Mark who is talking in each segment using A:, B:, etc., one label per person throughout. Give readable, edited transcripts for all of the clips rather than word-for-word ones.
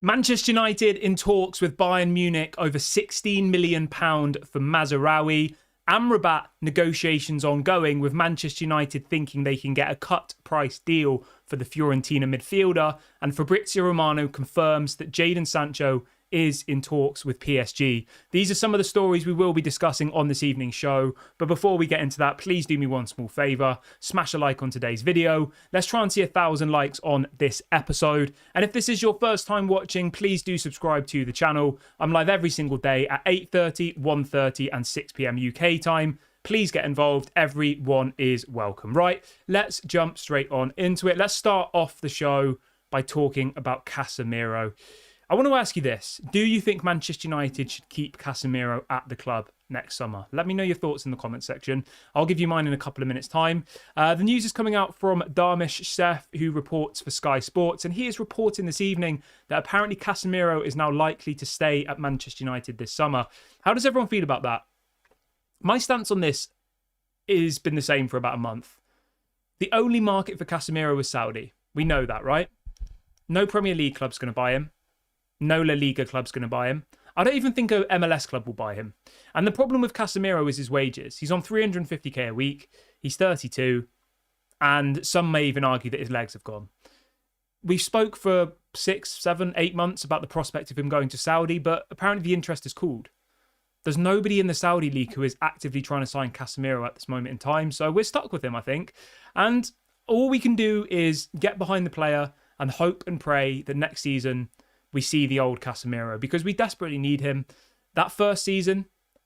A: Manchester United in talks with Bayern Munich over £16 million for Mazraoui. Amrabat negotiations ongoing, with Manchester United thinking they can get a cut price deal for the Fiorentina midfielder. And Fabrizio Romano confirms that Jadon Sancho is in talks with PSG. These are some of the stories we will be discussing on this evening's show. But before we get into that, please do me one small favour. Smash a like on today's video. Let's try and see 1,000 likes on this episode. And if this is your first time watching, please do subscribe to the channel. I'm live every single day at 8:30, 1:30 and 6 PM UK time. Please get involved. Everyone is welcome. Right, let's jump straight on into it. Let's start off the show by talking about Casemiro. I want to ask you this. Do you think Manchester United should keep Casemiro at the club next summer? Let me know your thoughts in the comment section. I'll give you mine in a couple of minutes' time. The news is coming out from Darmish Seth, who reports for Sky Sports, and he is reporting this evening that apparently Casemiro is now likely to stay at Manchester United this summer. How does everyone feel about that? My stance on this has been the same for about a month. The only market for Casemiro is Saudi. We know that, right? No Premier League club's going to buy him. No La Liga club's going to buy him. I don't even think an MLS club will buy him. And the problem with Casemiro is his wages. He's on 350k a week. He's 32. And some may even argue that his legs have gone. We spoke for 6, 7, 8 months about the prospect of him going to Saudi, but apparently the interest has cooled. There's nobody in the Saudi league who is actively trying to sign Casemiro at this moment in time. So we're stuck with him, I think. And all we can do is get behind the player and hope and pray that next season we see the old Casemiro, because we desperately need him. That first season,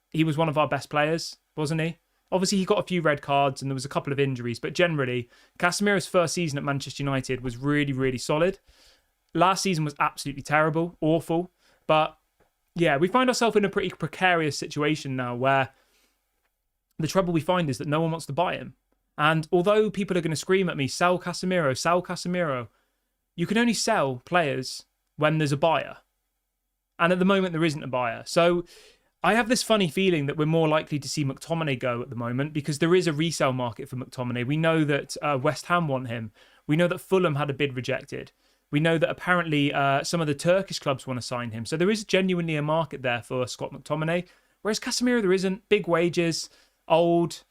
A: he was one of our best players, wasn't he? Obviously, he got a few red cards and there was a couple of injuries, but generally, Casemiro's first season at Manchester United was really, really solid. Last season was absolutely terrible, awful. But yeah, we find ourselves in a pretty precarious situation now where the trouble we find is that no one wants to buy him. And although people are going to scream at me, sell Casemiro, you can only sell players when there's a buyer. And at the moment, there isn't a buyer. So I have this funny feeling that we're more likely to see McTominay go at the moment, because there is a resale market for McTominay. We know that West Ham want him. We know that Fulham had a bid rejected. We know that apparently some of the Turkish clubs want to sign him. So there is genuinely a market there for Scott McTominay. Whereas Casemiro, there isn't. Big wages, old,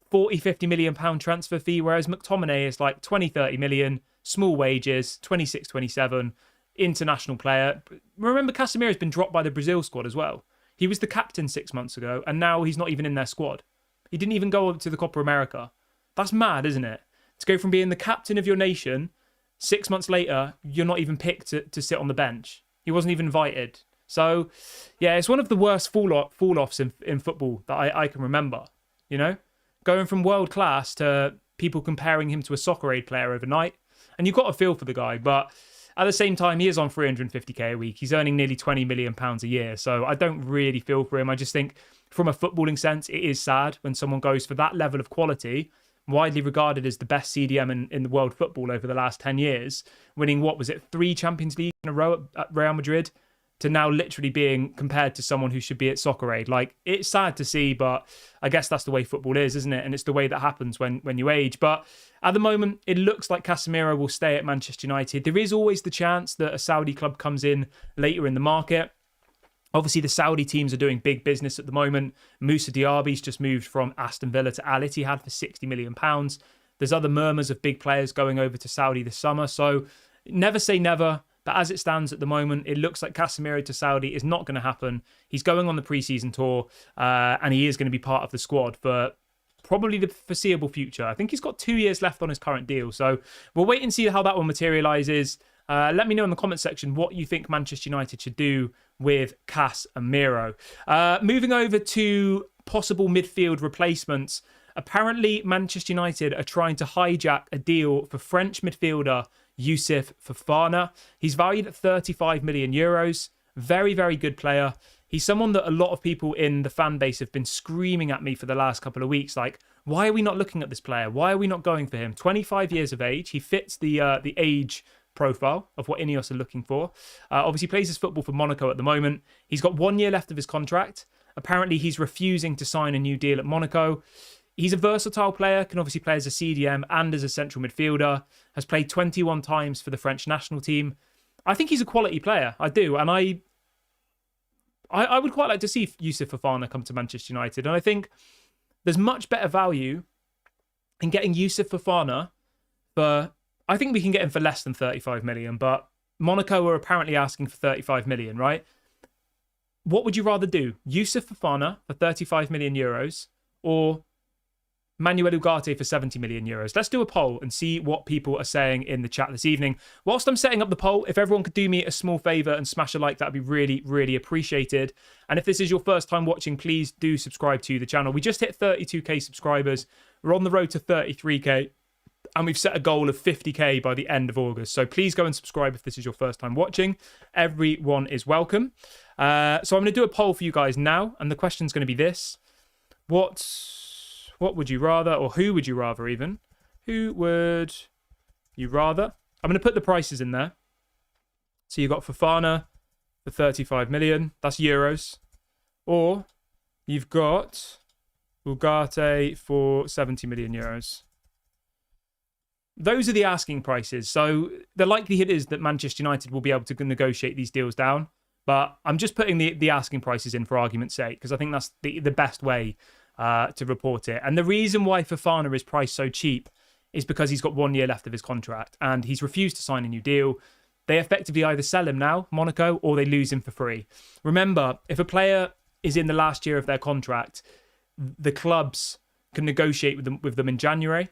A: 40, 50 million pound transfer fee. Whereas McTominay is like 20, 30 million, small wages, 26, 27, international player. Remember, Casemiro's been dropped by the Brazil squad as well. He was the captain 6 months ago, and now he's not even in their squad. He didn't even go to the Copa America. That's mad, isn't it? To go from being the captain of your nation, 6 months later, you're not even picked to sit on the bench. He wasn't even invited. So, yeah, it's one of the worst fall-offs in football that I can remember, you know? Going from world class to people comparing him to a soccer aid player overnight. And you've got to feel for the guy, but at the same time, he is on 350k a week. He's earning nearly £20 million a year. So I don't really feel for him. I just think from a footballing sense, it is sad when someone goes for that level of quality, widely regarded as the best CDM in the world football over the last 10 years, winning, 3 Champions League in a row at Real Madrid, to now literally being compared to someone who should be at Soccer Aid. Like, it's sad to see, but I guess that's the way football is, isn't it? And it's the way that happens when you age. But at the moment, it looks like Casemiro will stay at Manchester United. There is always the chance that a Saudi club comes in later in the market. Obviously, the Saudi teams are doing big business at the moment. Moussa Diaby's just moved from Aston Villa to Al Ittihad for £60 million. There's other murmurs of big players going over to Saudi this summer. So never say never. But as it stands at the moment, it looks like Casemiro to Saudi is not going to happen. He's going on the preseason tour, and he is going to be part of the squad for probably the foreseeable future. I think he's got 2 years left on his current deal. So we'll wait and see how that one materialises. Let me know in the comment section what you think Manchester United should do with Casemiro. Moving over to possible midfield replacements. Apparently, Manchester United are trying to hijack a deal for French midfielder Youssouf Fofana. He's valued at 35 million euros. Very, very good player. He's someone that a lot of people in the fan base have been screaming at me for the last couple of weeks. Like, why are we not looking at this player? Why are we not going for him? 25 years of age. He fits the age profile of what Ineos are looking for. Obviously, plays his football for Monaco at the moment. He's got 1 year left of his contract. Apparently, he's refusing to sign a new deal at Monaco. He's a versatile player, can obviously play as a CDM and as a central midfielder, has played 21 times for the French national team. I think he's a quality player. I do. And I would quite like to see Youssouf Fofana come to Manchester United. And I think there's much better value in getting Youssouf Fofana for... I think we can get him for less than 35 million, but Monaco are apparently asking for 35 million, right? What would you rather do? Youssouf Fofana for 35 million euros or Manuel Ugarte for 70 million euros? Let's do a poll and see what people are saying in the chat this evening. Whilst I'm setting up the poll, if everyone could do me a small favour and smash a like, that'd be really, really appreciated. And if this is your first time watching, please do subscribe to the channel. We just hit 32k subscribers. We're on the road to 33k. And we've set a goal of 50k by the end of August. So please go and subscribe if this is your first time watching. Everyone is welcome. So I'm going to do a poll for you guys now. And the question's going to be this. What would you rather, or who would you rather even? Who would you rather? I'm going to put the prices in there. So you've got Fofana for 35 million. That's euros. Or you've got Ugarte for 70 million euros. Those are the asking prices. So the likelihood is that Manchester United will be able to negotiate these deals down. But I'm just putting the asking prices in for argument's sake, because I think that's the best way to report it. And the reason why Fofana is priced so cheap is because he's got 1 year left of his contract and he's refused to sign a new deal. They effectively either sell him now, Monaco, or they lose him for free. Remember, if a player is in the last year of their contract, the clubs can negotiate with them in January.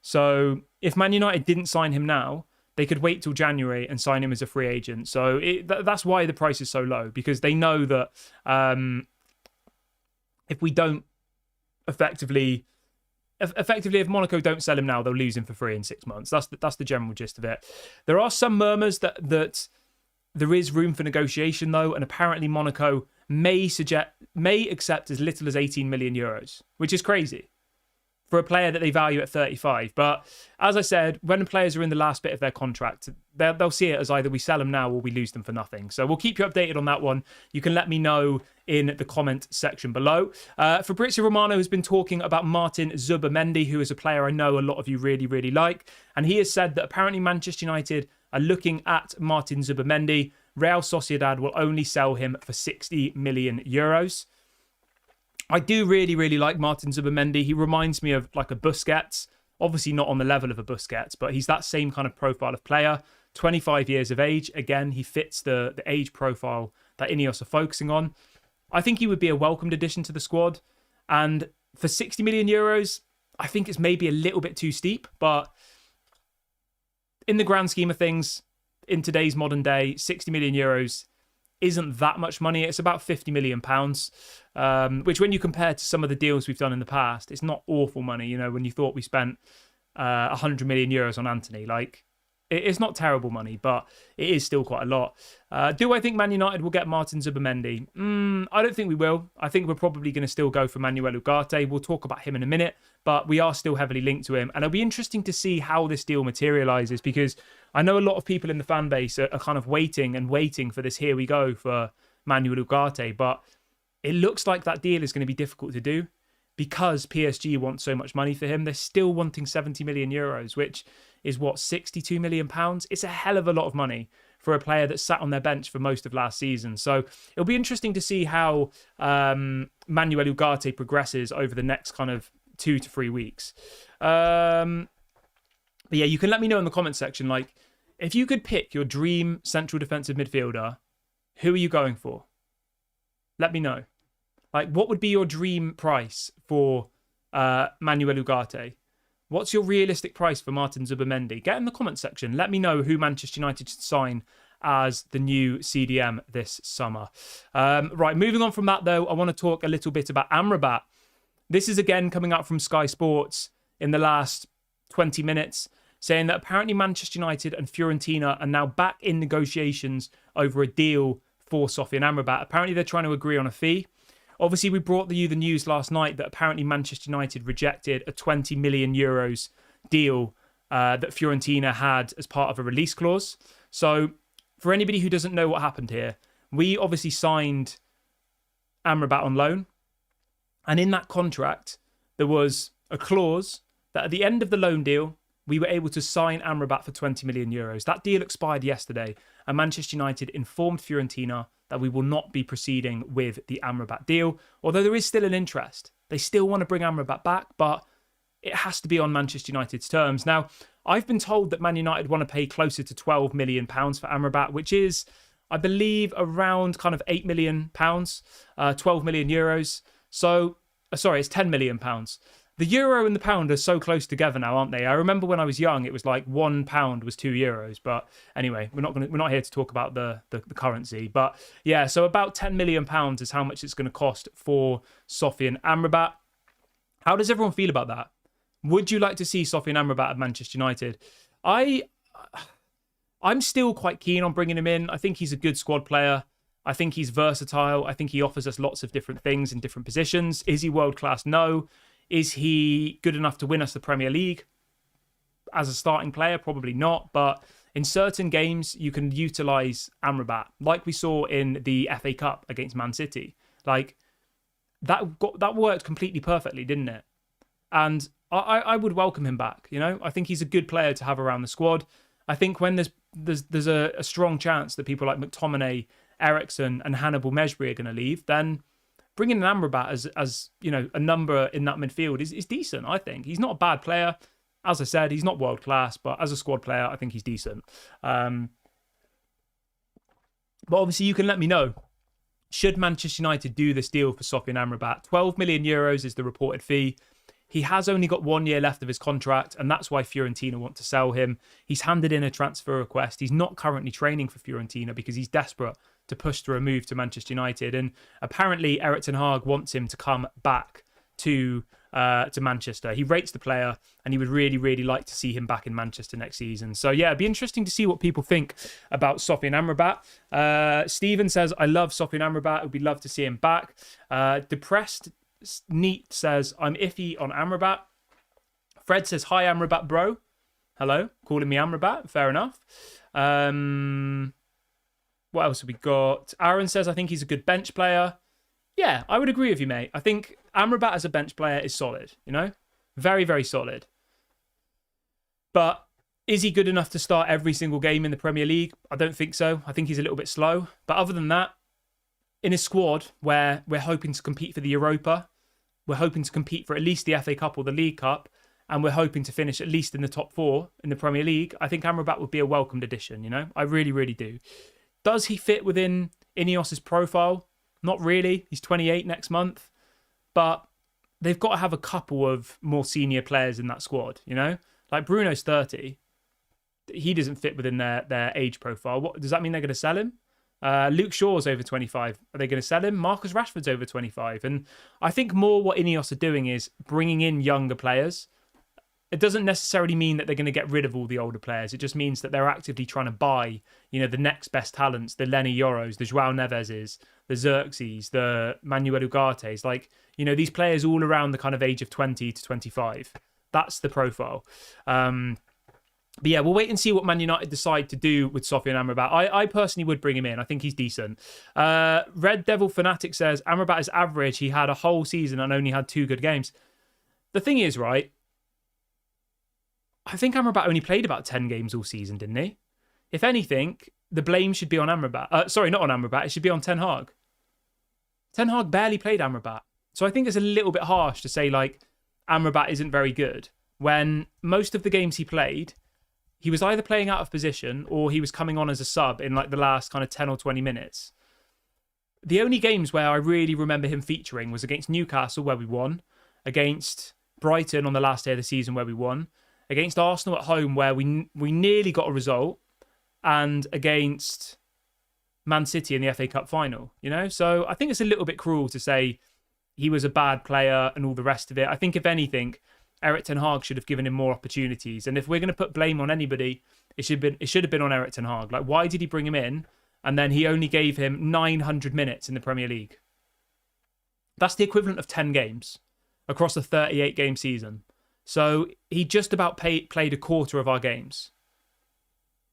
A: So if Man United didn't sign him now, they could wait till January and sign him as a free agent. So that's why the price is so low, because they know that if we don't effectively, if Monaco don't sell him now, they'll lose him for free in 6 months. That's the general gist of it. There are some murmurs that there is room for negotiation though, and apparently Monaco may accept as little as 18 million euros, which is crazy for a player that they value at 35. But as I said, when players are in the last bit of their contract, they'll see it as either we sell them now or we lose them for nothing. So we'll keep you updated on that one. You can let me know in the comment section below. Fabrizio Romano has been talking about Martin Zubimendi, who is a player I know a lot of you really, really like. And he has said that apparently Manchester United are looking at Martin Zubimendi. Real Sociedad will only sell him for 60 million euros. I do really, really like Martin Zubimendi. He reminds me of like a Busquets. Obviously not on the level of a Busquets, but he's that same kind of profile of player. 25 years of age. Again, he fits the age profile that Ineos are focusing on. I think he would be a welcomed addition to the squad. And for 60 million euros, I think it's maybe a little bit too steep. But in the grand scheme of things, in today's modern day, 60 million euros isn't that much money. It's about 50 million pounds, which when you compare to some of the deals we've done in the past, it's not awful money. You know, when you thought we spent 100 million euros on Antony, like it's not terrible money, but it is still quite a lot. Do I think Man United will get Martin Zubimendi? I don't think we will. I think we're probably going to still go for Manuel Ugarte. We'll talk about him in a minute, but we are still heavily linked to him. And it'll be interesting to see how this deal materialises, because I know a lot of people in the fan base are kind of waiting for this here we go for Manuel Ugarte, but it looks like that deal is going to be difficult to do because PSG want so much money for him. They're still wanting 70 million euros, which is what, 62 million pounds? It's a hell of a lot of money for a player that sat on their bench for most of last season. So it'll be interesting to see how Manuel Ugarte progresses over the next kind of 2 to 3 weeks. But yeah, you can let me know in the comment section, like, if you could pick your dream central defensive midfielder, who are you going for? Let me know. Like, what would be your dream price for Manuel Ugarte? What's your realistic price for Martin Zubimendi? Get in the comment section. Let me know who Manchester United should sign as the new CDM this summer. Right, moving on from that, though, I want to talk a little bit about Amrabat. This is again coming out from Sky Sports in the last 20 minutes, saying that apparently Manchester United and Fiorentina are now back in negotiations over a deal for Sofyan Amrabat. Apparently they're trying to agree on a fee. Obviously, we brought you the news last night that apparently Manchester United rejected a 20 million euros deal that Fiorentina had as part of a release clause. So for anybody who doesn't know what happened here, we obviously signed Amrabat on loan. And in that contract, there was a clause that at the end of the loan deal, we were able to sign Amrabat for 20 million euros. That deal expired yesterday, and Manchester United informed Fiorentina that we will not be proceeding with the Amrabat deal, although there is still an interest. They still want to bring Amrabat back, but it has to be on Manchester United's terms. Now, I've been told that Man United want to pay closer to £12 million for Amrabat, which is, I believe, around kind of £8 million, 12 million euros. So, sorry, it's £10 million. The euro and the pound are so close together now, aren't they? I remember when I was young, it was like £1 was €2. But anyway, we're not here to talk about the currency. But yeah, so about £10 million is how much it's going to cost for Sofian Amrabat. How does everyone feel about that? Would you like to see Sofian Amrabat at Manchester United? I'm still quite keen on bringing him in. I think he's a good squad player. I think he's versatile. I think he offers us lots of different things in different positions. Is he world class? No. Is he good enough to win us the Premier League? As a starting player, probably not. But in certain games, you can utilise Amrabat, like we saw in the FA Cup against Man City. Like that worked completely perfectly, didn't it? And I would welcome him back. You know, I think he's a good player to have around the squad. I think when there's a strong chance that people like McTominay, Eriksen, and Hannibal Mejbri are going to leave, then bringing in Amrabat as you know, a number in that midfield is decent, I think. He's not a bad player. As I said, he's not world class, but as a squad player, I think he's decent. But obviously, you can let me know. Should Manchester United do this deal for Sofian Amrabat? €12 million is the reported fee. He has only got 1 year left of his contract, and that's why Fiorentina want to sell him. He's handed in a transfer request. He's not currently training for Fiorentina because he's desperate to push through a move to Manchester United. And apparently Erik ten Hag wants him to come back to Manchester. He rates the player, and he would really, really like to see him back in Manchester next season. So yeah, it'd be interesting to see what people think about Sofian Amrabat. Stephen says, I love Sofian Amrabat. We'd love to see him back. Depressed Neat says, I'm iffy on Amrabat. Fred says, hi Amrabat bro. Hello, calling me Amrabat. Fair enough. What else have we got? Aaron says, I think he's a good bench player. Yeah, I would agree with you, mate. I think Amrabat as a bench player is solid, you know? Very, very solid. But is he good enough to start every single game in the Premier League? I don't think so. I think he's a little bit slow. But other than that, in a squad where we're hoping to compete for the Europa, we're hoping to compete for at least the FA Cup or the League Cup, and we're hoping to finish at least in the top 4 in the Premier League, I think Amrabat would be a welcomed addition, you know? I really, really do. Does he fit within Ineos's profile? Not really. He's 28 next month. But they've got to have a couple of more senior players in that squad, you know? Like Bruno's 30. He doesn't fit within their age profile. What does that mean they're going to sell him? Luke Shaw's over 25. Are they going to sell him? Marcus Rashford's over 25. And I think more what Ineos are doing is bringing in younger players. It doesn't necessarily mean that they're going to get rid of all the older players. It just means that they're actively trying to buy, you know, the next best talents, the Lenny Yoros, the Joao Neveses, the Xerxes, the Manuel Ugartes. Like, you know, these players all around the kind of age of 20 to 25. That's the profile. But yeah, we'll wait and see what Man United decide to do with Sofian Amrabat. I personally would bring him in. I think he's decent. Red Devil Fanatic says, Amrabat is average. He had a whole season and only had 2 good games. The thing is, right, I think Amrabat only played about 10 games all season, didn't he? If anything, the blame should be on Amrabat. Sorry, not on Amrabat. It should be on Ten Hag. Ten Hag barely played Amrabat. So I think it's a little bit harsh to say, like, Amrabat isn't very good when most of the games he played, he was either playing out of position or he was coming on as a sub in like the last kind of 10 or 20 minutes. The only games where I really remember him featuring was against Newcastle, where we won, against Brighton on the last day of the season, where we won, against Arsenal at home, where we nearly got a result, and against Man City in the FA Cup final, you know? So I think it's a little bit cruel to say he was a bad player and all the rest of it. I think if anything, Erik ten Hag should have given him more opportunities. And if we're going to put blame on anybody, it should have been on Erik ten Hag. Like, why did he bring him in? And then he only gave him 900 minutes in the Premier League. That's the equivalent of 10 games across a 38-game season. So he just about played a quarter of our games.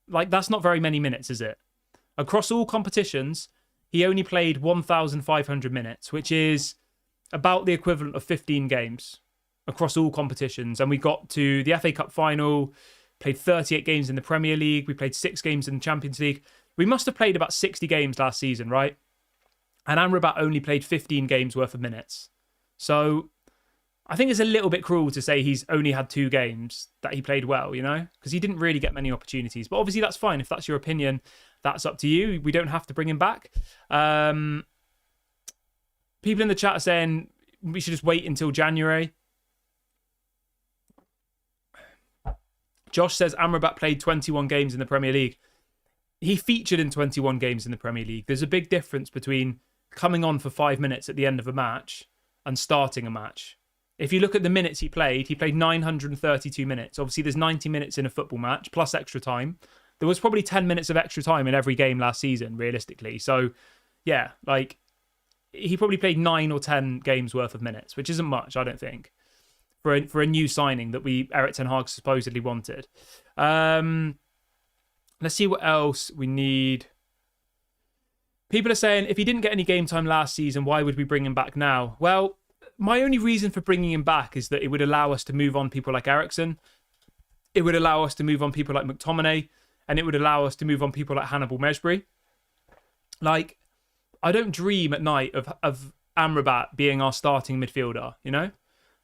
A: Like, that's not very many minutes, is it? Across all competitions, he only played 1,500 minutes, which is about the equivalent of 15 games. across all competitions. And we got to the FA Cup final, played 38 games in the Premier League. We played 6 games in the Champions League. We must have played about 60 games last season, right? And Amrabat only played 15 games worth of minutes. So I think it's a little bit cruel to say he's only had 2 games that he played well, you know? Because he didn't really get many opportunities. But obviously that's fine. If that's your opinion, that's up to you. We don't have to bring him back. People in the chat are saying we should just wait until January. Josh says Amrabat played 21 games in the Premier League. He featured in 21 games in the Premier League. There's a big difference between coming on for 5 minutes at the end of a match and starting a match. If you look at the minutes he played 932 minutes. Obviously, there's 90 minutes in a football match, plus extra time. There was probably 10 minutes of extra time in every game last season, realistically. So, yeah, like, he probably played 9 or 10 games worth of minutes, which isn't much, I don't think, for a new signing that Erik ten Hag supposedly wanted. Let's see what else we need. People are saying, if he didn't get any game time last season, why would we bring him back now? Well, my only reason for bringing him back is that it would allow us to move on people like Eriksen. It would allow us to move on people like McTominay. And it would allow us to move on people like Hannibal Mejbri. Like, I don't dream at night of Amrabat being our starting midfielder, you know?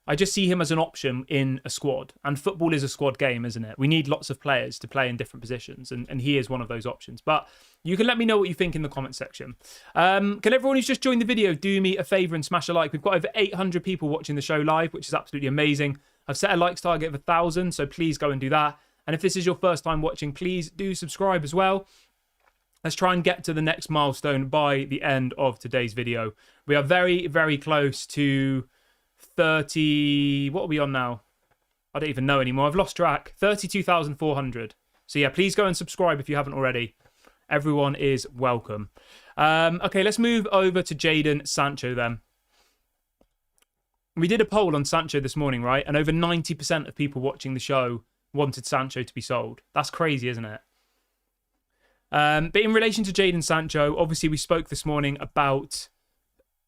A: I just see him as an option in a squad. And football is a squad game, isn't it? We need lots of players to play in different positions. And he is one of those options. But you can let me know what you think in the comment section. Can everyone who's just joined the video do me a favour and smash a like? We've got over 800 people watching the show live, which is absolutely amazing. I've set a likes target of 1,000, so please go and do that. And if this is your first time watching, please do subscribe as well. Let's try and get to the next milestone by the end of today's video. We are very, very close to 30... What are we on now? I don't even know anymore. I've lost track. 32,400. So yeah, please go and subscribe if you haven't already. Everyone is welcome. Okay, let's move over to Jadon Sancho then. We did a poll on Sancho this morning, right? And over 90% of people watching the show wanted Sancho to be sold. That's crazy, isn't it? But in relation to Jadon Sancho, obviously we spoke this morning about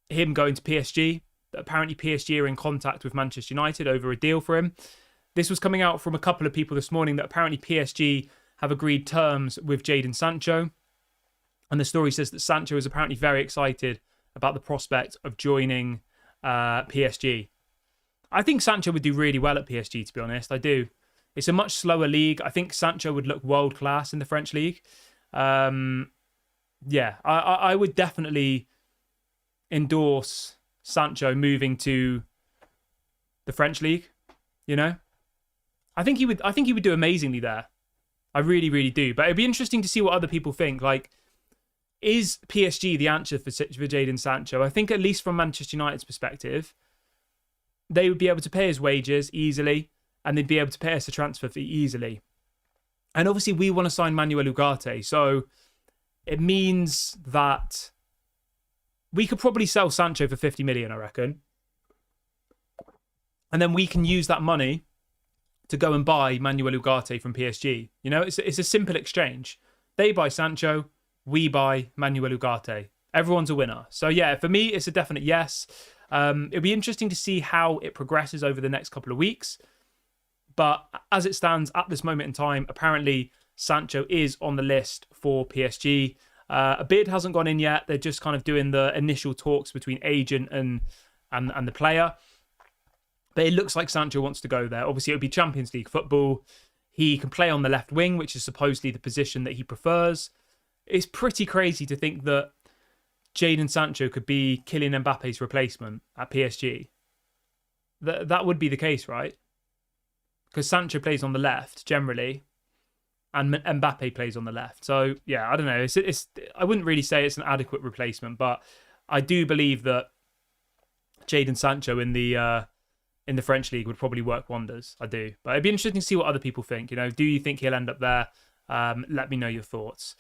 A: him going to PSG. Apparently PSG are in contact with Manchester United over a deal for him. This was coming out from a couple of people this morning that apparently PSG have agreed terms with Jadon Sancho. And the story says that Sancho is apparently very excited about the prospect of joining PSG. I think Sancho would do really well at PSG, to be honest. I do. It's a much slower league. I think Sancho would look world class in the French league. Yeah, I would definitely endorse Sancho moving to the French league. You know, I think he would do amazingly there. I really, really do. But it'd be interesting to see what other people think. Like, is PSG the answer for Jadon Sancho? I think at least from Manchester United's perspective, they would be able to pay his wages easily. And they'd be able to pay us a transfer fee easily. And obviously we want to sign Manuel Ugarte. So it means that we could probably sell Sancho for 50 million, I reckon. And then we can use that money to go and buy Manuel Ugarte from PSG. You know, it's a simple exchange. They buy Sancho, we buy Manuel Ugarte. Everyone's a winner. So yeah, for me, it's a definite yes. It'll be interesting to see how it progresses over the next couple of weeks. But as it stands at this moment in time, apparently Sancho is on the list for PSG. A bid hasn't gone in yet. They're just kind of doing the initial talks between agent and the player. But it looks like Sancho wants to go there. Obviously, it would be Champions League football. He can play on the left wing, which is supposedly the position that he prefers. It's pretty crazy to think that Jadon Sancho could be Kylian Mbappe's replacement at PSG. That would be the case, right? Because Sancho plays on the left generally, and Mbappe plays on the left. So yeah, I don't know. It's I wouldn't really say it's an adequate replacement, but I do believe that Jadon Sancho in the French league would probably work wonders. I do, but it'd be interesting to see what other people think. You know, do you think he'll end up there? Let me know your thoughts.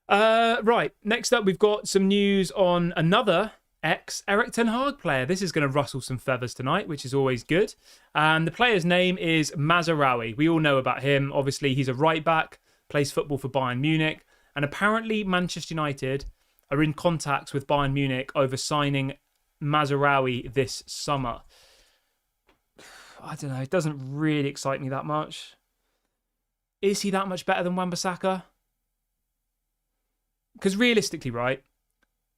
A: Right, next up we've got some news on another ex-Erik ten Hag player. This is going to rustle some feathers tonight, which is always good. And the player's name is Mazraoui. We all know about him. Obviously, he's a right back, plays football for Bayern Munich. And apparently Manchester United are in contact with Bayern Munich over signing Mazraoui this summer. I don't know. It doesn't really excite me that much. Is he that much better than Wan-Bissaka? Because realistically, right,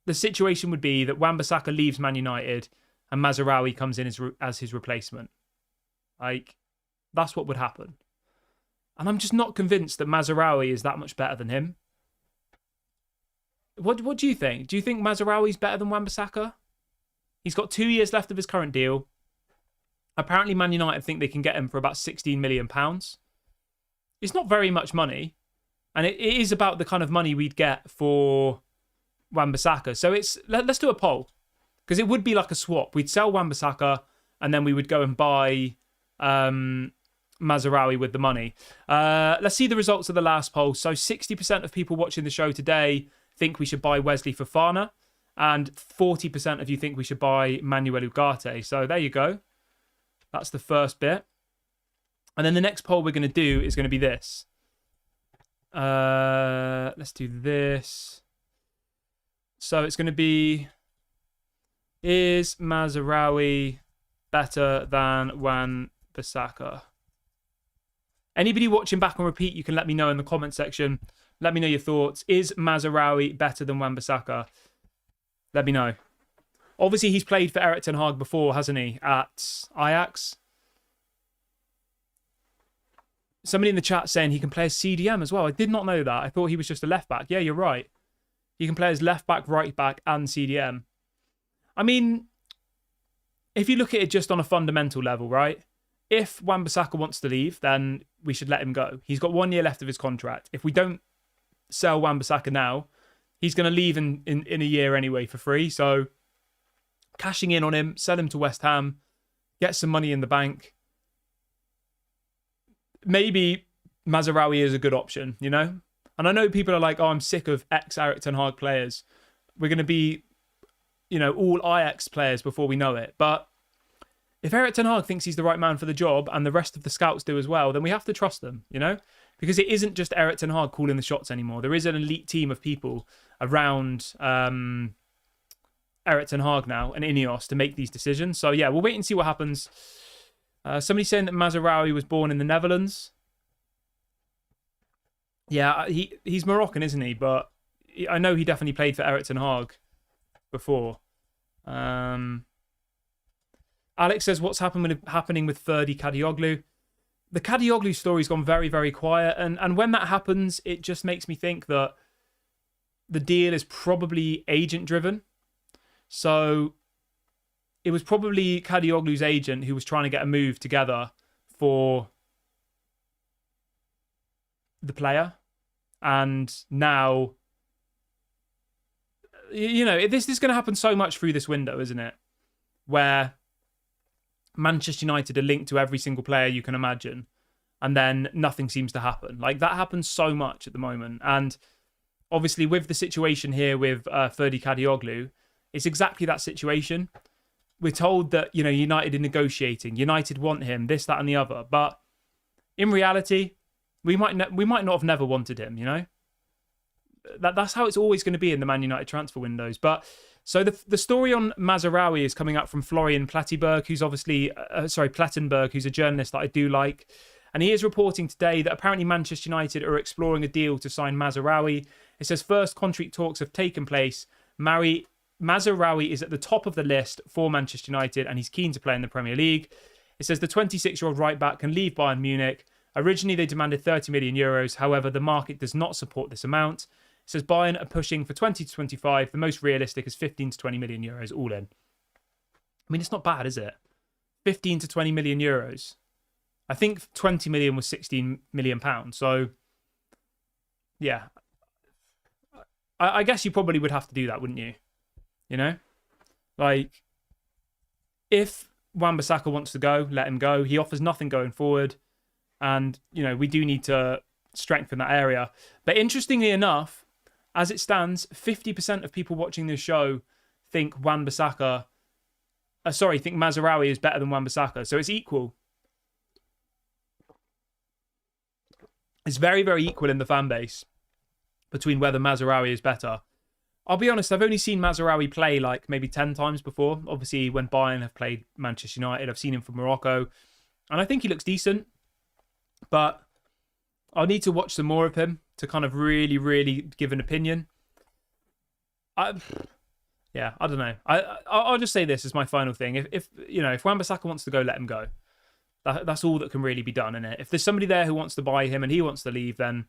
A: the situation would be that Wan-Bissaka leaves Man United and Mazraoui comes in as his replacement. Like, that's what would happen. And I'm just not convinced that Mazraoui is that much better than him. What do you think? Do you think Mazraoui's better than Wan-Bissaka? He's got 2 years left of his current deal. Apparently, Man United think they can get him for about £16 million. It's not very much money. And it is about the kind of money we'd get for Wan-Bissaka. So let's do a poll. Because it would be like a swap. We'd sell Wan-Bissaka and then we would go and buy Mazraoui with the money. Let's see the results of the last poll. So 60% of people watching the show today think we should buy Wesley Fofana. And 40% of you think we should buy Manuel Ugarte. So there you go. That's the first bit. And then the next poll we're going to do is going to be this. Let's do this. So it's going to be, is Mazraoui better than Wan-Bissaka? Anybody watching back on repeat, you can let me know in the comment section. Let me know your thoughts. Is Mazraoui better than Wan-Bissaka? Let me know. Obviously, he's played for Erik ten Hag before, hasn't he? At Ajax. Somebody in the chat saying he can play as CDM as well. I did not know that. I thought he was just a left back. Yeah, you're right. He can play as left back, right back, and CDM. I mean, if you look at it just on a fundamental level, right? If Wan-Bissaka wants to leave, then we should let him go. He's got 1 year left of his contract. If we don't sell Wan-Bissaka now, he's going to leave in a year anyway for free. So cashing in on him, sell him to West Ham, get some money in the bank. Maybe Mazraoui is a good option, you know? And I know people are like, oh, I'm sick of ex-Erik ten Hag players. We're going to be, you know, all Ajax players before we know it. But if Erik ten Hag thinks he's the right man for the job and the rest of the scouts do as well, then we have to trust them, you know? Because it isn't just Erik ten Hag calling the shots anymore. There is an elite team of people around Erik ten Hag now and Ineos to make these decisions. So yeah, we'll wait and see what happens. Somebody saying that Mazraoui was born in the Netherlands. Yeah, he's Moroccan, isn't he? But I know he definitely played for Erik ten Hag before. Alex says, what's happening with Ferdy Kadioglu? The Kadioglu story's gone very, very quiet. And when that happens, it just makes me think that the deal is probably agent-driven. So it was probably Kadioglu's agent who was trying to get a move together for the player. And now, you know, this is going to happen so much through this window, isn't it? Where Manchester United are linked to every single player you can imagine. And then nothing seems to happen. Like, that happens so much at the moment. And obviously with the situation here with Ferdy Kadioglu, it's exactly that situation. We're told that, you know, United are negotiating. United want him, this, that, and the other. But in reality, we might not have never wanted him, you know? That's how it's always going to be in the Man United transfer windows. But so the story on Mazraoui is coming up from Florian Plettenberg, who's obviously, Plettenberg, who's a journalist that I do like. And he is reporting today that apparently Manchester United are exploring a deal to sign Mazraoui. It says first contract talks have taken place. Mazraoui is at the top of the list for Manchester United and he's keen to play in the Premier League. It says the 26-year-old right-back can leave Bayern Munich. Originally, they demanded 30 million euros. However, the market does not support this amount. It says Bayern are pushing for 20 to 25. The most realistic is 15 to 20 million euros all in. I mean, it's not bad, is it? 15 to 20 million euros. I think 20 million was 16 million pounds. So, yeah. I guess you probably would have to do that, wouldn't you? You know? Like, if Wan-Bissaka wants to go, let him go. He offers nothing going forward. And, you know, we do need to strengthen that area. But interestingly enough, as it stands, 50% of people watching this show think Mazraoui is better than Wan-Bissaka. So it's equal. It's very, very equal in the fan base between whether Mazraoui is better. I'll be honest, I've only seen Mazraoui play like maybe 10 times before. Obviously, when Bayern have played Manchester United, I've seen him for Morocco. And I think he looks decent, but I'll need to watch some more of him to kind of really, really give an opinion. I don't know. I'll just say this as my final thing. If Wan-Bissaka wants to go, let him go. That's all that can really be done in it. If there's somebody there who wants to buy him and he wants to leave, then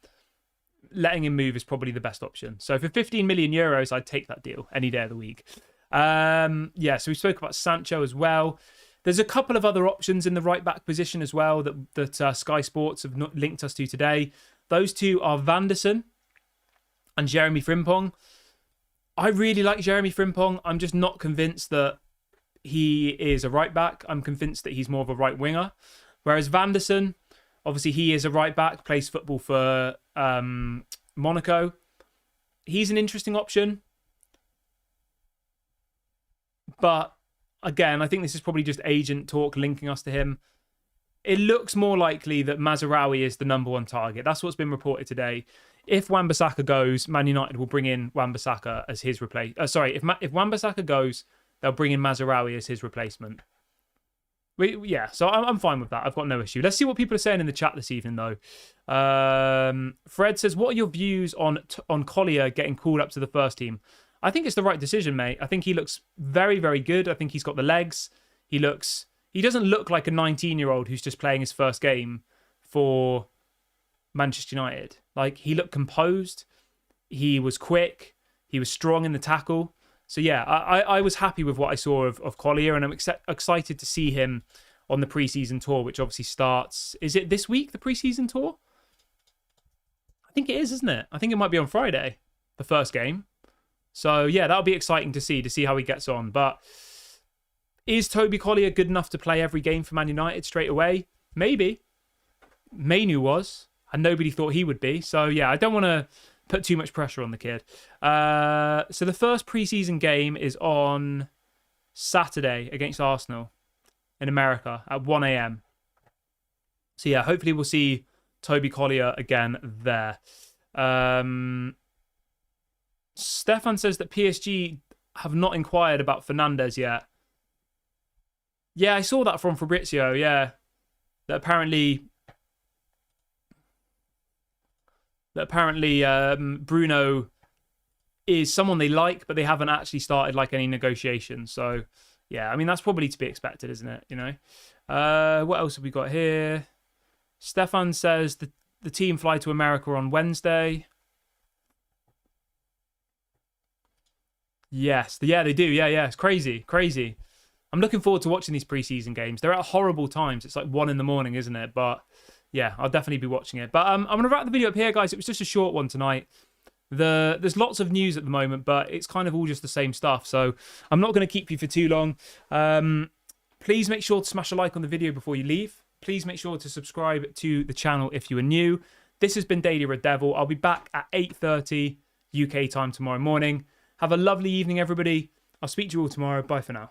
A: letting him move is probably the best option. So for 15 million euros, I'd take that deal any day of the week. So we spoke about Sancho as well. There's a couple of other options in the right back position as well that Sky Sports have linked us to today. Those two are Vanderson and Jeremy Frimpong. I really like Jeremy Frimpong. I'm just not convinced that he is a right back. I'm convinced that he's more of a right winger. Whereas Vanderson, obviously he is a right back, plays football for Monaco. He's an interesting option. But again, I think this is probably just agent talk linking us to him. It looks more likely that Mazraoui is the number one target. That's what's been reported today. If Wan-Bissaka goes, Man United will bring in Wan-Bissaka as his replacement. If Wan-Bissaka goes, they'll bring in Mazraoui as his replacement. So I'm fine with that. I've got no issue. Let's see what people are saying in the chat this evening, though. Fred says, what are your views on Collier getting called up to the first team? I think it's the right decision, mate. I think he looks very, very good. I think he's got the legs. He doesn't look like a 19-year-old who's just playing his first game for Manchester United. Like, he looked composed. He was quick. He was strong in the tackle. So, yeah, I was happy with what I saw of Collier, and I'm excited to see him on the preseason tour, which obviously starts... Is it this week, the preseason tour? I think it is, isn't it? I think it might be on Friday, the first game. So, yeah, that'll be exciting to see how he gets on. But is Toby Collier good enough to play every game for Man United straight away? Maybe. Mainu was, and nobody thought he would be. So, yeah, I don't want to put too much pressure on the kid. So, the first preseason game is on Saturday against Arsenal in America at 1 a.m. So, yeah, hopefully we'll see Toby Collier again there. Stefan says that PSG have not inquired about Fernandes yet. Yeah, I saw that from Fabrizio, yeah. That apparently Bruno is someone they like, but they haven't actually started like any negotiations. So, yeah, I mean, that's probably to be expected, isn't it? You know? What else have we got here? Stefan says the team fly to America on Wednesday. Yes. Yeah, they do. Yeah. It's crazy. I'm looking forward to watching these preseason games. They're at horrible times. It's like 1 a.m, isn't it? But yeah, I'll definitely be watching it. But I'm going to wrap the video up here, guys. It was just a short one tonight. There's lots of news at the moment, but it's kind of all just the same stuff. So I'm not going to keep you for too long. Please make sure to smash a like on the video before you leave. Please make sure to subscribe to the channel if you are new. This has been Daily Red Devil. I'll be back at 8:30 UK time tomorrow morning. Have a lovely evening, everybody. I'll speak to you all tomorrow. Bye for now.